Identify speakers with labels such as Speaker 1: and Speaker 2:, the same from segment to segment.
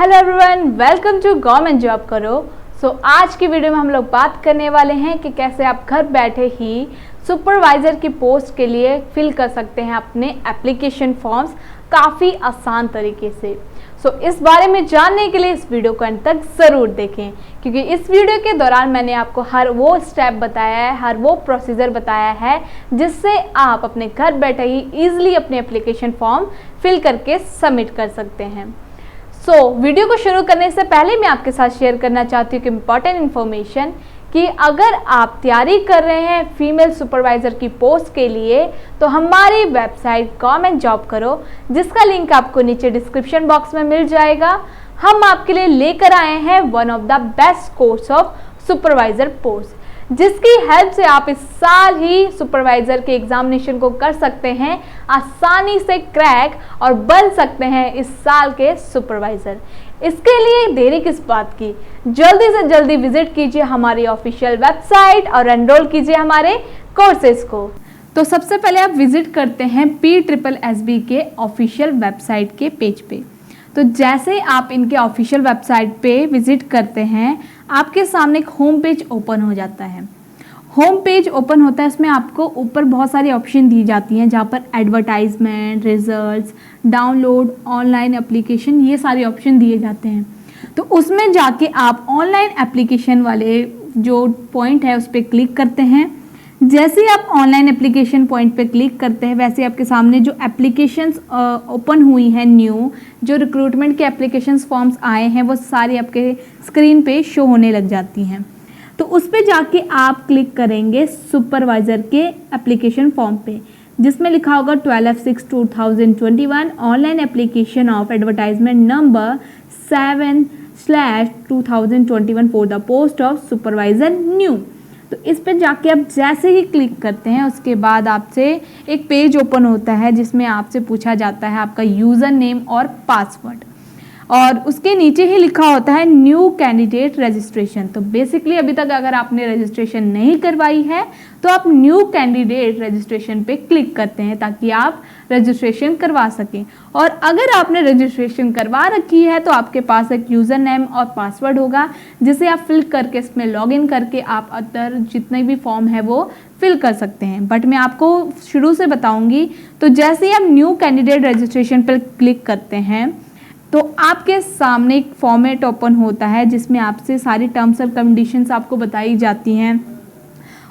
Speaker 1: Hello everyone, welcome to government job करो। आज की वीडियो में हम लोग बात करने वाले हैं कि कैसे आप घर बैठे ही सुपरवाइज़र की पोस्ट के लिए फिल कर सकते हैं अपने एप्लीकेशन फॉर्म्स काफ़ी आसान तरीके से। इस बारे में जानने के लिए इस वीडियो को अंत तक ज़रूर देखें, क्योंकि इस वीडियो के दौरान मैंने आपको हर वो स्टेप बताया है, हर वो प्रोसीजर बताया है जिससे आप अपने घर बैठे ही ईजिली अपने एप्लीकेशन फॉर्म फिल करके सबमिट कर सकते हैं। वीडियो को शुरू करने से पहले मैं आपके साथ शेयर करना चाहती हूँ कि इम्पॉर्टेंट इन्फॉर्मेशन कि अगर आप तैयारी कर रहे हैं फीमेल सुपरवाइज़र की पोस्ट के लिए तो हमारी वेबसाइट गवर्नमेंट जॉब करो, जिसका लिंक आपको नीचे डिस्क्रिप्शन बॉक्स में मिल जाएगा। हम आपके लिए लेकर आए हैं one of the best course of supervisor post, जिसकी हेल्प से आप इस साल ही सुपरवाइज़र के एग्जामिनेशन को कर सकते हैं, आसानी से क्रैक और बन सकते हैं इस साल के सुपरवाइज़र। इसके लिए देरी किस बात की, जल्दी से जल्दी विजिट कीजिए हमारी ऑफिशियल वेबसाइट और एनरोल कीजिए हमारे कोर्सेज को। तो सबसे पहले आप विजिट करते हैं PSSB के ऑफिशियल वेबसाइट के पेज पे। तो जैसे आप इनके ऑफिशियल वेबसाइट पे विजिट करते हैं, आपके सामने एक होम पेज ओपन हो जाता है। होम पेज ओपन होता है, इसमें आपको ऊपर बहुत सारी ऑप्शन दी जाती हैं, जहाँ पर advertisement, results, download, online application, ये सारे ऑप्शन दिए जाते हैं। तो उसमें जाके आप ऑनलाइन एप्लीकेशन वाले जो पॉइंट है उस पर क्लिक करते हैं। जैसे ही आप ऑनलाइन एप्लीकेशन पॉइंट पे क्लिक करते हैं, वैसे आपके सामने जो एप्लीकेशंस ओपन हुई हैं, न्यू जो रिक्रूटमेंट के एप्लीकेशंस फॉर्म्स आए हैं, वो सारे आपके स्क्रीन पे शो होने लग जाती हैं। तो उस पे जाके आप क्लिक करेंगे सुपरवाइज़र के एप्लीकेशन फॉर्म पे, जिसमें लिखा होगा 12/6/2021 online application of advertisement number 7/2021 for the post of supervisor new. तो इस पर जाके आप जैसे ही क्लिक करते हैं, उसके बाद आपसे एक पेज ओपन होता है जिसमें आपसे पूछा जाता है आपका यूज़र नेम और पासवर्ड, और उसके नीचे ही लिखा होता है न्यू कैंडिडेट रजिस्ट्रेशन। तो बेसिकली अभी तक अगर आपने रजिस्ट्रेशन नहीं करवाई है तो आप न्यू कैंडिडेट रजिस्ट्रेशन पे क्लिक करते हैं ताकि आप रजिस्ट्रेशन करवा सकें। और अगर आपने रजिस्ट्रेशन करवा रखी है तो आपके पास एक यूज़र नेम और पासवर्ड होगा, जिसे आप फिल करके इसमें लॉगिन करके आप अदर जितने भी फॉर्म है वो फिल कर सकते हैं। बट मैं आपको शुरू से बताऊँगी। तो जैसे ही आप न्यू कैंडिडेट रजिस्ट्रेशन पर क्लिक करते हैं तो आपके सामने एक फॉर्मेट ओपन होता है, जिसमें आपसे सारी टर्म्स और कंडीशंस आपको बताई जाती हैं।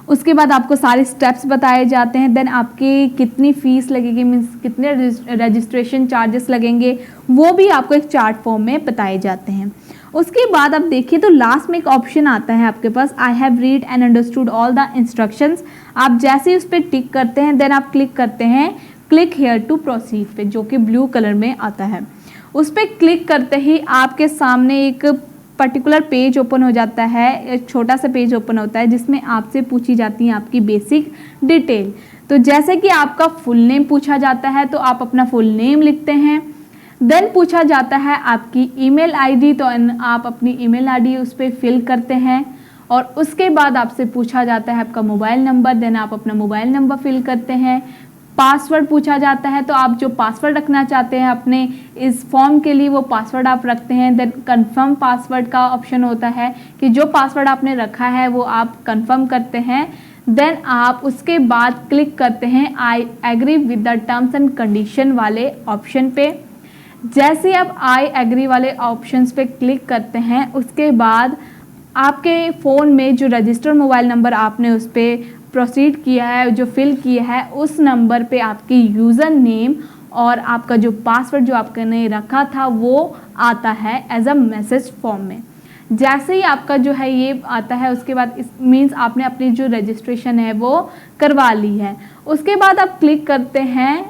Speaker 1: उसके बाद आपको सारे स्टेप्स बताए जाते हैं। देन आपकी कितनी फ़ीस लगेगी, मीन्स कितने रजिस्ट्रेशन चार्जेस लगेंगे, वो भी आपको एक चार्ट फॉर्म में बताए जाते हैं। उसके बाद आप देखिए तो लास्ट में एक ऑप्शन आता है आपके पास, I have read and understood all the instructions. आप जैसे ही उस पर टिक करते हैं, देन आप क्लिक करते हैं क्लिक हेयर टू प्रोसीड पे, जो कि ब्लू कलर में आता है। उस पर क्लिक करते ही आपके सामने एक पर्टिकुलर पेज ओपन हो जाता है, एक छोटा सा पेज ओपन होता है, जिसमें आपसे पूछी जाती है आपकी बेसिक डिटेल। तो जैसे कि आपका फुल नेम पूछा जाता है तो आप अपना फुल नेम लिखते हैं। देन पूछा जाता है आपकी ईमेल आईडी, तो आप अपनी ईमेल आईडी उस पर फिल करते हैं। और उसके बाद आपसे पूछा जाता है आपका मोबाइल नंबर, देन आप अपना मोबाइल नंबर फिल करते हैं। पासवर्ड पूछा जाता है, तो आप जो पासवर्ड रखना चाहते हैं अपने इस फॉर्म के लिए वो पासवर्ड आप रखते हैं। देन कंफर्म पासवर्ड का ऑप्शन होता है कि जो पासवर्ड आपने रखा है वो आप कंफर्म करते हैं। देन आप उसके बाद क्लिक करते हैं I agree with the terms and condition वाले ऑप्शन पे। जैसे आप आई एग्री वाले ऑप्शंस पे क्लिक करते हैं, उसके बाद आपके फ़ोन में जो रजिस्टर्ड मोबाइल नंबर आपने उस पर प्रोसीड किया है, जो फिल किया है, उस नंबर पे आपकी यूज़र नेम और आपका जो पासवर्ड जो आपने रखा था वो आता है एज अ मैसेज फॉर्म में। जैसे ही आपका जो है ये आता है, उसके बाद इस मीन्स आपने अपनी जो रजिस्ट्रेशन है वो करवा ली है। उसके बाद आप क्लिक करते हैं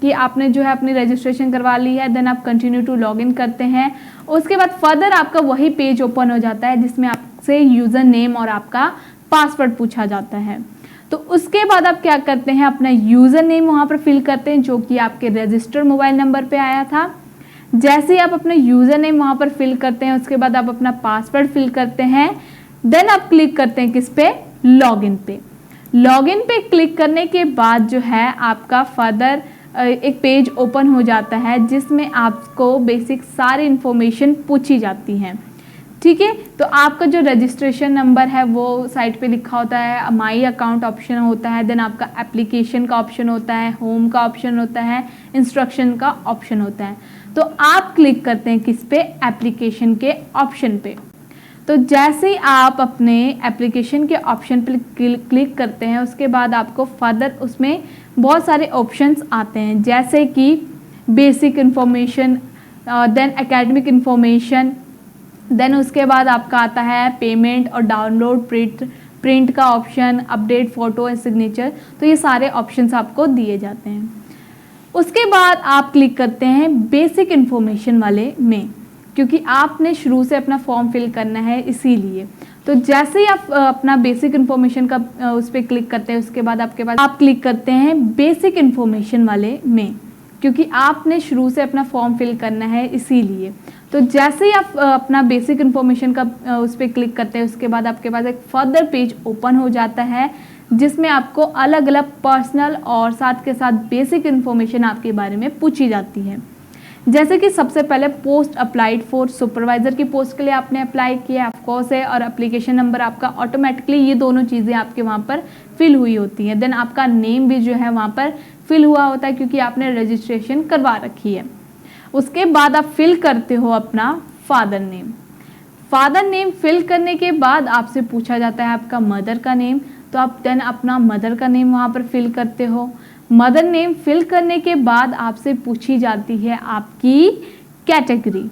Speaker 1: कि आपने जो है अपनी रजिस्ट्रेशन करवा ली है। देन आप कंटिन्यू टू लॉगिन करते हैं। उसके बाद फर्दर आपका वही पेज ओपन हो जाता है, जिसमें आपसे यूज़र नेम और आपका पासवर्ड पूछा जाता है। तो उसके बाद आप क्या करते हैं, अपना यूज़र नेम वहाँ पर फिल करते हैं, जो कि आपके रजिस्टर्ड मोबाइल नंबर पे आया था। जैसे ही आप अपना यूज़र नेम वहाँ पर फिल करते हैं, उसके बाद आप अपना पासवर्ड फिल करते हैं। देन आप क्लिक करते हैं किस पे, लॉगिन पे। लॉगिन पे क्लिक करने के बाद जो है आपका फर्दर एक पेज ओपन हो जाता है जिसमें आपको बेसिक सारी इन्फॉर्मेशन पूछी जाती हैं। ठीक है, तो आपका जो रजिस्ट्रेशन नंबर है वो साइट पे लिखा होता है, माई अकाउंट ऑप्शन होता है, देन आपका एप्लीकेशन का ऑप्शन होता है, होम का ऑप्शन होता है, इंस्ट्रक्शन का ऑप्शन होता है। तो आप क्लिक करते हैं किस पे, एप्लीकेशन के ऑप्शन पे। तो जैसे ही आप अपने एप्लीकेशन के ऑप्शन पर क्लिक करते हैं उसके बाद आपको फर्दर उसमें बहुत सारे ऑप्शंस आते हैं, जैसे कि basic information, then academic information, then उसके बाद आपका आता है पेमेंट और डाउनलोड प्रिंट का option, update photo and signature. तो ये सारे ऑप्शंस आपको दिए जाते हैं। उसके बाद आप क्लिक करते हैं बेसिक इन्फॉर्मेशन वाले में, क्योंकि आपने शुरू से अपना फॉर्म फिल करना है इसीलिए। तो जैसे ही आप अपना बेसिक इन्फॉर्मेशन का उस पर क्लिक करते हैं उसके बाद आपके पास आप क्लिक करते हैं बेसिक इन्फॉर्मेशन वाले में, क्योंकि आपने शुरू से अपना फॉर्म फिल करना है इसीलिए। तो जैसे ही आप अपना बेसिक इन्फॉर्मेशन का उस पर क्लिक करते हैं उसके बाद आपके पास एक फर्दर पेज ओपन हो जाता है जिसमें आपको अलग अलग पर्सनल और साथ के साथ बेसिक इन्फॉर्मेशन आपके बारे में पूछी जाती है। जैसे कि सबसे पहले पोस्ट अप्लाइड फॉर सुपरवाइज़र की पोस्ट के लिए आपने अप्लाई किया ऑफकोर्स है, और एप्लीकेशन नंबर आपका ऑटोमेटिकली ये दोनों चीज़ें आपके वहाँ पर फिल हुई होती हैं। देन आपका नेम भी जो है वहाँ पर फिल हुआ होता है क्योंकि आपने रजिस्ट्रेशन करवा रखी है। उसके बाद आप फिल करते हो अपना father name. Father name fill करने के बाद आपसे पूछा जाता है आपका मदर का नेम, तो आप देन अपना मदर का नेम वहाँ पर फिल करते हो। मदर नेम फिल करने के बाद आपसे पूछी जाती है आपकी कैटेगरी।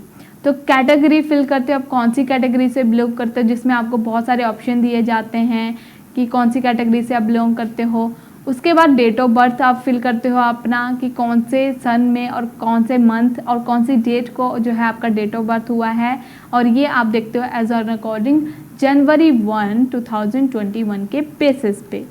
Speaker 1: तो कैटेगरी फिल करते हो, आप कौन सी कैटेगरी से बिलोंग करते हो, जिसमें आपको बहुत सारे ऑप्शन दिए जाते हैं कि कौन सी कैटेगरी से आप बिलोंग करते हो। उसके बाद डेट ऑफ बर्थ आप फिल करते हो अपना कि कौन से सन में और कौन से मंथ और कौन सी डेट को जो है आपका डेट ऑफ बर्थ हुआ है, और ये आप देखते हो एज ऑन अकॉर्डिंग जनवरी 1, 2021 के बेसिस पे,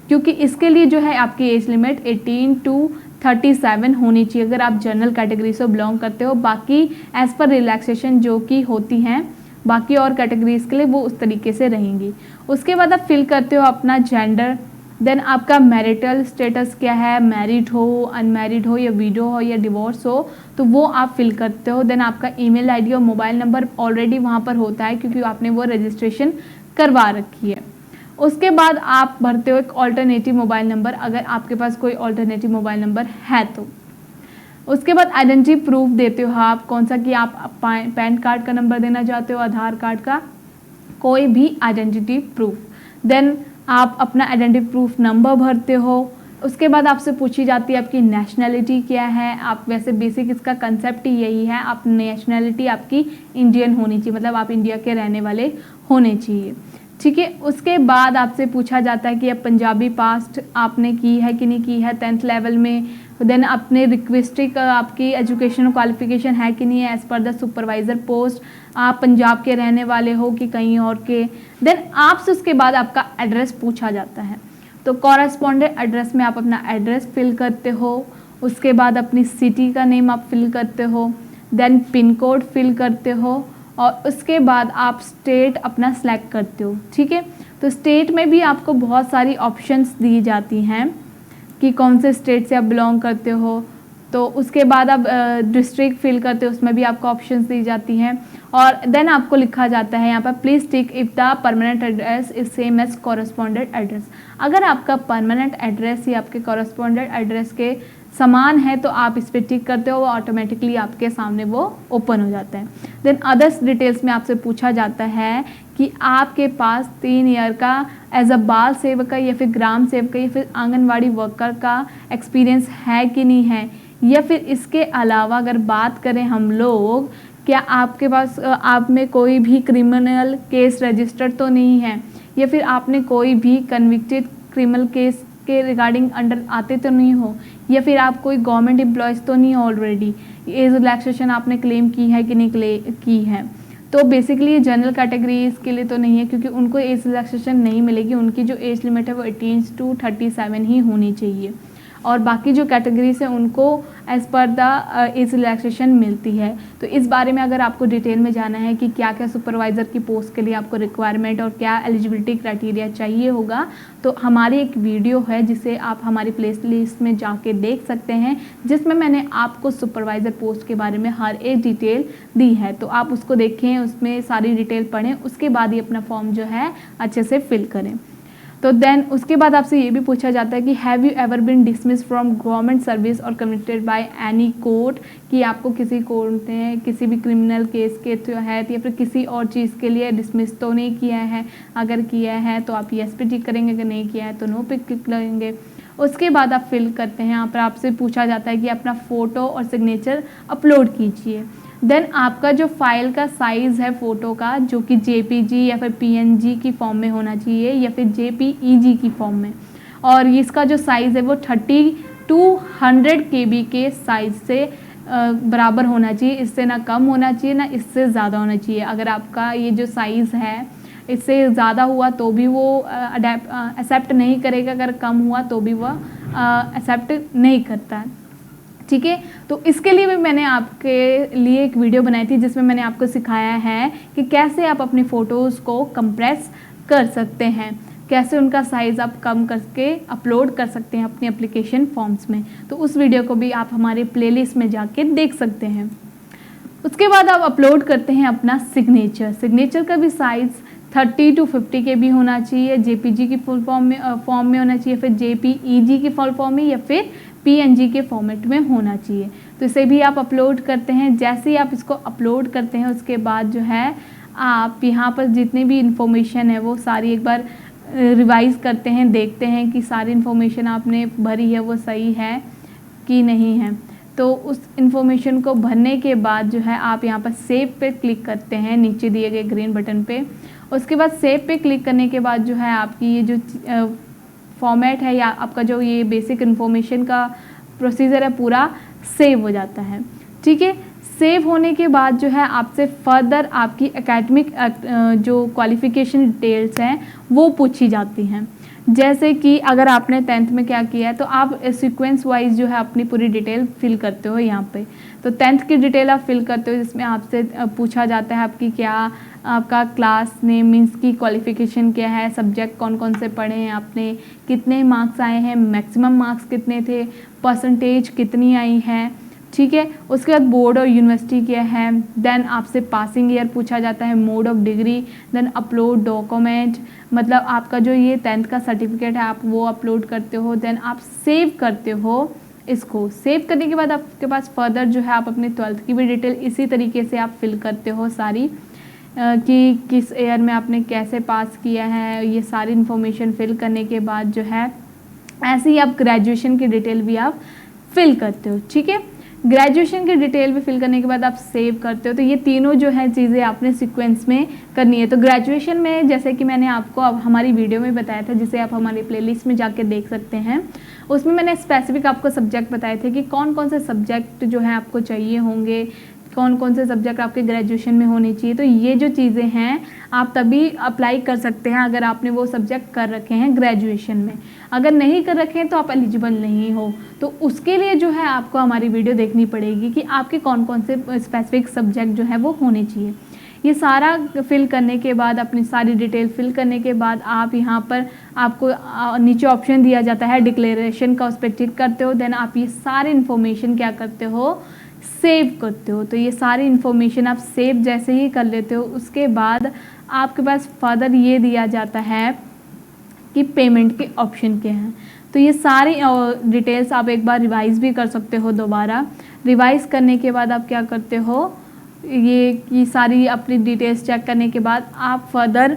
Speaker 1: क्योंकि इसके लिए जो है आपकी एज लिमिट 18 to 37 होनी चाहिए अगर आप जनरल कैटेगरी से बिलोंग करते हो। बाकी एज़ पर रिलैक्सेशन जो कि होती हैं बाकी और कैटेगरीज के लिए वो उस तरीके से रहेंगी। उसके बाद आप फिल करते हो अपना जेंडर, देन आपका मैरिटल स्टेटस क्या है, मैरिड हो, अनमैरिड हो, या विडो हो, या डिवोर्स हो, तो वो आप फिल करते हो। देन आपका ईमेल आईडी और मोबाइल नंबर ऑलरेडी वहाँ पर होता है क्योंकि आपने वो रजिस्ट्रेशन करवा रखी है। उसके बाद आप भरते हो एक ऑल्टरनेटिव मोबाइल नंबर अगर आपके पास कोई ऑल्टरनेटिव मोबाइल नंबर है तो। उसके बाद आइडेंटिटी प्रूफ देते हो आप कौन सा, कि आप पैन कार्ड का नंबर देना चाहते हो, आधार कार्ड का, कोई भी आइडेंटिटी प्रूफ। देन आप अपना आइडेंटिटी प्रूफ नंबर भरते हो। उसके बाद आपसे पूछी जाती है आपकी नेशनैलिटी क्या है। आप वैसे बेसिक इसका कंसेप्ट ही यही है, आप नेशनैलिटी आपकी इंडियन होनी चाहिए, मतलब आप इंडिया के रहने वाले होने चाहिए। ठीक है, उसके बाद आपसे पूछा जाता है कि अब पंजाबी पास्ट आपने की है कि नहीं की है 10th लेवल में। देन अपने रिक्वेस्टिक आपकी एजुकेशन क्वालिफिकेशन है कि नहीं है as per the supervisor post, आप पंजाब के रहने वाले हो कि कहीं और के। देन आपसे उसके बाद आपका एड्रेस पूछा जाता है, तो कॉरेस्पॉन्डेंट एड्रेस में आप अपना एड्रेस फिल करते हो। उसके बाद अपनी सिटी का नेम आप फिल करते हो, देन पिन कोड फिल करते हो, और उसके बाद आप स्टेट अपना सेलेक्ट करते हो। ठीक है, तो स्टेट में भी आपको बहुत सारी ऑप्शंस दी जाती हैं कि कौन से स्टेट से आप बिलोंग करते हो। तो उसके बाद आप डिस्ट्रिक्ट फिल करते हो, उसमें भी आपको ऑप्शंस दी जाती हैं। और देन आपको लिखा जाता है यहाँ पर please tick if the permanent address is same as correspondent address. अगर आपका परमानेंट एड्रेस ही आपके कॉरेस्पॉन्डेंट एड्रेस के समान है तो आप इस पर टिक करते हो, वो ऑटोमेटिकली आपके सामने वो ओपन हो जाता है। देन अदर्स डिटेल्स में आपसे पूछा जाता है कि आपके पास 3 ईयर का एज अ बाल सेवक या फिर ग्राम सेवक या फिर आंगनवाड़ी वर्कर का एक्सपीरियंस है कि नहीं है, या फिर इसके अलावा अगर बात करें हम लोग, क्या आपके पास आप में कोई भी क्रिमिनल केस रजिस्टर्ड तो नहीं है, या फिर आपने कोई भी कन्विक्टेड क्रिमिनल केस के रिगार्डिंग अंडर आते तो नहीं हो, या फिर आप कोई गवर्नमेंट एम्प्लॉयज़ तो नहीं हो ऑलरेडी, एज रिलैक्सेशन आपने क्लेम की है कि नहीं की है। तो बेसिकली ये जनरल कैटेगरीज के लिए तो नहीं है क्योंकि उनको एज रिलैक्सेशन नहीं मिलेगी, उनकी जो एज लिमिट है वो 18 to 37 ही होनी चाहिए। और बाकी जो कैटेगरीज है उनको as per the age relaxation मिलती है। तो इस बारे में अगर आपको डिटेल में जाना है कि क्या क्या सुपरवाइज़र की पोस्ट के लिए आपको रिक्वायरमेंट और क्या एलिजिबिलिटी क्राइटेरिया चाहिए होगा, तो हमारी एक वीडियो है जिसे आप हमारी प्लेलिस्ट में जाके देख सकते हैं, जिसमें मैंने आपको सुपरवाइज़र पोस्ट के बारे में हर एक डिटेल दी है। तो आप उसको देखें, उसमें सारी डिटेल पढ़ें, उसके बाद ही अपना फॉर्म जो है अच्छे से फिल करें। तो देन उसके बाद आपसे ये भी पूछा जाता है कि have you ever been dismiss from government service और कमिटेड बाय एनी कोर्ट, कि आपको किसी कोर्ट ने किसी भी क्रिमिनल केस के तहत या फिर किसी और चीज़ के लिए डिसमिस तो नहीं किया है। अगर किया है तो आप येस पे टिक करेंगे, अगर नहीं किया है तो नो पे क्लिक करेंगे। उसके बाद आप फिल करते हैं। यहाँ पर आपसे पूछा जाता है कि अपना फ़ोटो और सिग्नेचर अपलोड कीजिए। देन आपका जो फाइल का साइज़ है फ़ोटो का, जो कि JPG या फिर PNG की फॉर्म में होना चाहिए या फिर JPEG की फॉर्म में, और इसका जो साइज़ है वो 30 to 100 KB के साइज़ से बराबर होना चाहिए। इससे ना कम होना चाहिए ना इससे ज़्यादा होना चाहिए। अगर आपका ये जो साइज़ है इससे ज़्यादा हुआ तो भी वो एक्सेप्ट नहीं करेगा, अगर कम हुआ तो भी वह एक्सेप्ट नहीं करता है। ठीक है, तो इसके लिए भी मैंने आपके लिए एक वीडियो बनाई थी जिसमें मैंने आपको सिखाया है कि कैसे आप अपनी फ़ोटोज़ को कंप्रेस कर सकते हैं, कैसे उनका साइज़ आप कम करके अपलोड कर सकते हैं अपनी एप्लीकेशन फॉर्म्स में। तो उस वीडियो को भी आप हमारे प्लेलिस्ट में जाके देख सकते हैं। उसके बाद आप अपलोड करते हैं अपना सिग्नेचर। सिग्नेचर का भी साइज़ 30 to 50 KB होना चाहिए, JPG की फुल फॉर्म में होना चाहिए, फिर JPEG की फुल फॉर्म में या फिर PNG के फॉर्मेट में होना चाहिए। तो इसे भी आप अपलोड करते हैं। जैसे ही आप इसको अपलोड करते हैं उसके बाद जो है आप यहाँ पर जितनी भी इंफॉर्मेशन है वो सारी एक बार रिवाइज़ करते हैं, देखते हैं कि सारी इन्फॉर्मेशन आपने भरी है वो सही है कि नहीं है। तो उस इन्फॉर्मेशन को भरने के बाद जो है आप यहाँ पर सेव पे क्लिक करते हैं, नीचे दिए गए ग्रीन बटन पे। उसके बाद सेव पे क्लिक करने के बाद जो है आपकी ये जो फॉर्मेट है या आपका जो ये बेसिक इन्फॉर्मेशन का प्रोसीजर है पूरा सेव हो जाता है। ठीक है, सेव होने के बाद जो है आपसे फर्दर आपकी एकेडमिक जो क्वालिफ़िकेशन डिटेल्स हैं वो पूछी जाती हैं। जैसे कि अगर आपने 10th में क्या किया है तो आप सीक्वेंस वाइज जो है अपनी पूरी डिटेल फिल करते हो यहाँ पे। तो 10th की डिटेल आप फिल करते हो, जिसमें आपसे पूछा जाता है आपकी क्या आपका क्लास नेम मीन्स की क्वालिफ़िकेशन क्या है, सब्जेक्ट कौन कौन से पढ़े हैं आपने, कितने मार्क्स आए हैं, मैक्सिमम मार्क्स कितने थे, परसेंटेज कितनी आई है। ठीक है, उसके बाद बोर्ड और यूनिवर्सिटी क्या है। देन आपसे पासिंग ईयर पूछा जाता है, mode of degree, then upload document, मतलब आपका जो ये 10th का सर्टिफिकेट है आप वो अपलोड करते हो। देन आप सेव करते हो इसको। सेव करने के बाद आपके पास फर्दर जो है आप अपने 12th की भी डिटेल इसी तरीके से आप फिल करते हो सारी, कि किस ईयर में आपने कैसे पास किया है, ये सारी इन्फॉर्मेशन फिल करने के बाद जो है ऐसे ही आप ग्रेजुएशन की डिटेल भी आप फिल करते हो। ठीक है, ग्रेजुएशन की डिटेल भी फिल करने के बाद आप सेव करते हो। तो ये तीनों जो है चीज़ें आपने सीक्वेंस में करनी है। तो ग्रेजुएशन में जैसे कि मैंने आपको अब हमारी वीडियो में बताया था, जिसे आप हमारी प्लेलिस्ट में जाके देख सकते हैं, उसमें मैंने स्पेसिफिक आपको सब्जेक्ट बताए थे कि कौन कौन से सब्जेक्ट जो है आपको चाहिए होंगे, कौन कौन से सब्जेक्ट आपके ग्रेजुएशन में होने चाहिए। तो ये जो चीज़ें हैं आप तभी अप्लाई कर सकते हैं अगर आपने वो सब्जेक्ट कर रखे हैं ग्रेजुएशन में। अगर नहीं कर रखे हैं तो आप एलिजिबल नहीं हो। तो उसके लिए जो है आपको हमारी वीडियो देखनी पड़ेगी कि आपके कौन कौन से स्पेसिफिक सब्जेक्ट जो है वो होने चाहिए। ये सारा फिल करने के बाद, अपनी सारी डिटेल फिल करने के बाद आप यहाँ पर आपको नीचे ऑप्शन दिया जाता है डिक्लेरेशन का, उस पर टिक करते हो। देन आप ये सारी इन्फॉर्मेशन क्या करते हो, सेव करते हो। तो ये सारी इन्फॉर्मेशन आप सेव जैसे ही कर लेते हो उसके बाद आपके पास फर्दर ये दिया जाता है कि पेमेंट के ऑप्शन क्या हैं। तो ये सारी डिटेल्स आप एक बार रिवाइज़ भी कर सकते हो दोबारा। रिवाइज़ करने के बाद आप क्या करते हो, ये सारी अपनी डिटेल्स चेक करने के बाद आप फर्दर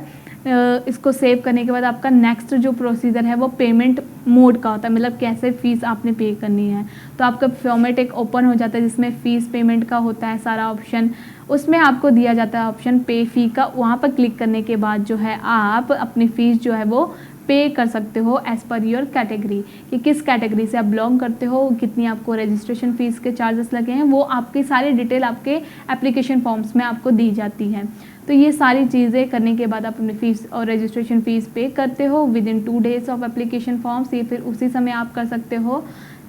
Speaker 1: इसको सेव करने के बाद आपका नेक्स्ट जो प्रोसीजर है वो पेमेंट मोड का होता है, मतलब कैसे फ़ीस आपने पे करनी है। तो आपका फॉर्मेट एक ओपन हो जाता है जिसमें फ़ीस पेमेंट का होता है सारा ऑप्शन। उसमें आपको दिया जाता है ऑप्शन पे फ़ी का। वहाँ पर क्लिक करने के बाद जो है आप अपनी फ़ीस जो है वो पे कर सकते हो एज़ पर योर कैटेगरी, कि किस कैटेगरी से आप बिलोंग करते हो, कितनी आपको रजिस्ट्रेशन फ़ीस के चार्जेस लगे हैं, वो आपकी सारी डिटेल आपके एप्लीकेशन फॉर्म्स में आपको दी जाती है। तो ये सारी चीज़ें करने के बाद आप अपनी फ़ीस और रजिस्ट्रेशन फ़ीस पे करते हो with in 2 days of application forms. ये फिर उसी समय आप कर सकते हो।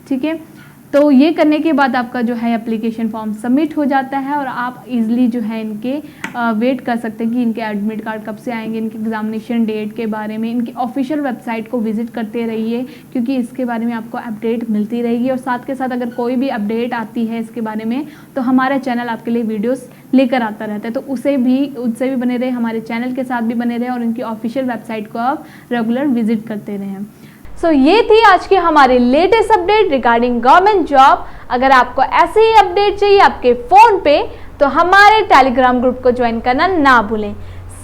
Speaker 1: ठीक है, तो ये करने के बाद आपका जो है एप्लीकेशन फॉर्म सबमिट हो जाता है और आप इजीली जो है इनके वेट कर सकते हैं कि इनके एडमिट कार्ड कब से आएंगे, इनके एग्जामिनेशन डेट के बारे में इनकी ऑफिशियल वेबसाइट को विजिट करते रहिए, क्योंकि इसके बारे में आपको अपडेट मिलती रहेगी। और साथ के साथ अगर कोई भी अपडेट आती है इसके बारे में तो हमारा चैनल आपके लिए वीडियोस लेकर आता रहता है, तो उससे भी बने रहे, हमारे चैनल के साथ भी बने रहे और इनकी ऑफिशियल वेबसाइट को आप रेगुलर विजिट करते रहें। सो ये थी आज की हमारी latest update regarding government job. अगर आपको ऐसे ही अपडेट चाहिए आपके फ़ोन पे तो हमारे टेलीग्राम ग्रुप को ज्वाइन करना ना भूलें।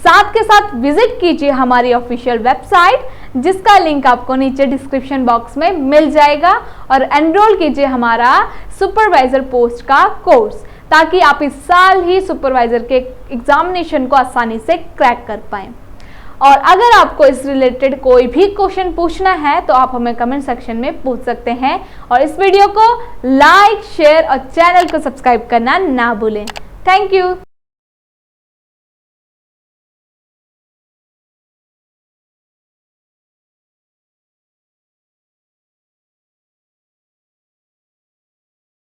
Speaker 1: साथ के साथ विजिट कीजिए हमारी ऑफिशियल वेबसाइट जिसका लिंक आपको नीचे डिस्क्रिप्शन बॉक्स में मिल जाएगा और एनरोल कीजिए हमारा सुपरवाइजर पोस्ट का कोर्स, ताकि आप इस साल ही सुपरवाइजर के एग्जामिनेशन को आसानी से क्रैक कर पाएं। और अगर आपको इस रिलेटेड कोई भी क्वेश्चन पूछना है तो आप हमें कमेंट सेक्शन में पूछ सकते हैं और इस वीडियो को लाइक, शेयर और चैनल को सब्सक्राइब करना ना भूलें। Thank you.